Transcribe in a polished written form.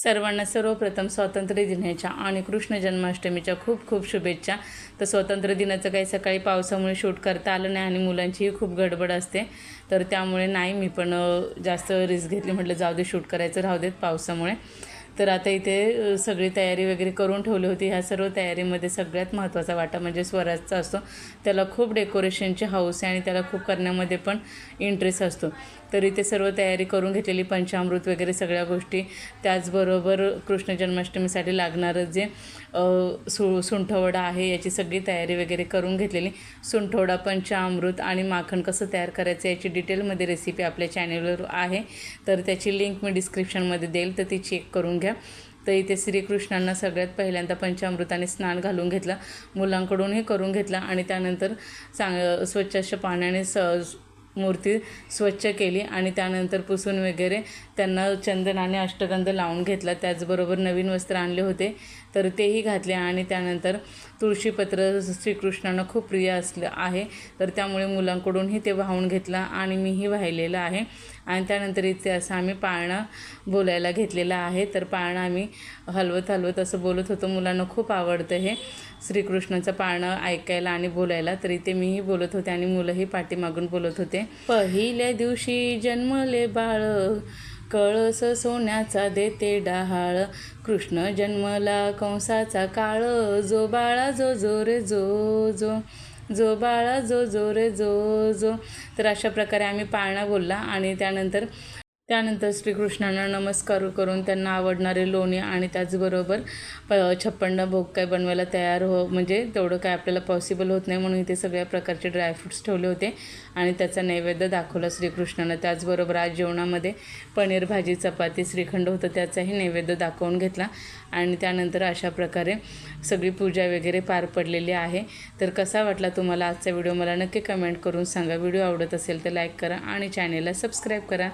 सर्वांना सर्वप्रथम स्वातंत्र्य दिनाच्या आणि कृष्ण जन्माष्टमीच्या खूप खूप शुभेच्छा। तर स्वातंत्र्य दिनाचं काही सकाळी पावसामुळे शूट करता आलं नाही आणि मुलांचीही खूप गडबड असते, तर त्यामुळे नाही मी पण जास्त रिस्क घेतली, म्हटलं जाऊ दे शूट करायचं राहू देत पावसामुळे। तर आता इथे सगळी तयारी वगैरे करून ठेवली होती। ह्या सर्व तयारीमध्ये सगळ्यात महत्त्वाचा वाटा म्हणजे स्वराजचा असतो। त्याला खूप डेकोरेशनची हौस आहे आणि त्याला खूप करण्यामध्ये पण इंटरेस्ट असतो। तर इथे सर्व तयारी करून घेतलेली, पंचामृत वगैरे सगळ्या गोष्टी, त्याचबरोबर कृष्ण जन्माष्टमीसाठी लागणारं जे सुंठवडा आहे याची सगळी तयारी वगैरे करून घेतलेली। सुंठवडा, पंचामृत आणि माखण कसं तयार करायचं याची डिटेलमध्ये रेसिपी आपल्या चॅनलवर आहे, तर त्याची लिंक मी डिस्क्रिप्शनमध्ये देईल, तर ती चेक करून घ्या। तर इथे श्रीकृष्णांना सगळ्यात पहिल्यांदा पंचामृताने स्नान घालून घेतलं, मुलांकडूनही करून घेतलं आणि त्यानंतर स्वच्छ अशा पाण्याने मूर्ती स्वच्छ केली आणि त्यानंतर पुसून वगैरे त्यांना चंदनाने अष्टगंध लावून घेतला। त्याचबरोबर नवीन वस्त्र आणले होते तर तेही घातले आणि त्यानंतर तुळशीपत्र श्रीकृष्णांना खूप प्रिय असलं आहे, तर त्यामुळे मुलांकडूनही ते वाहून घेतला आणि मीही वाहिलेलं आहे। आणि त्यानंतर इथे असं आम्ही पाळणा बोलायला घेतलेला आहे, तर पाळणा आम्ही हलवत असं बोलत होतो। मुलांना खूप आवडतं हे श्रीकृष्णाचं पाळणं ऐकायला आणि बोलायला, तर इथे मीही बोलत होते आणि मुलंही पाठीमागून बोलत होते। पहिल्या दिवशी जन्मले बाळ, कळस सोन्याचा देते डहाळ, कृष्ण जन्मला कंसाचा काळ, जो बाळा जो जो रे जो जो, जो बाळा जो जो रे जो जो। तर अशा प्रकारे आम्ही पाळणा बोलला आणि त्यानंतर श्रीकृष्णांना नमस्कार करून त्यांना आवडणारे लोणी आणि त्याचबरोबर 56 भोग काय बनवायला तयार म्हणजे तेवढं काय आपल्याला पॉसिबल होत नाही, म्हणून इथे सगळ्या प्रकारचे ड्रायफ्रूट्स ठेवले होते आणि त्याचा नैवेद्य दाखवला श्रीकृष्णांना। त्याचबरोबर आज जेवणामध्ये पनीर भाजी, चपाती, श्रीखंड होतं, त्याचाही नैवेद्य दाखवून घेतला आणि त्यानंतर अशा प्रकारे सगळी पूजा वगैरे पार पडलेली आहे। तर कसा वाटला तुम्हाला आजचा व्हिडिओ मला नक्की कमेंट करून सांगा। व्हिडिओ आवडत असेल तर लाईक करा आणि चॅनेलला सबस्क्राईब करा।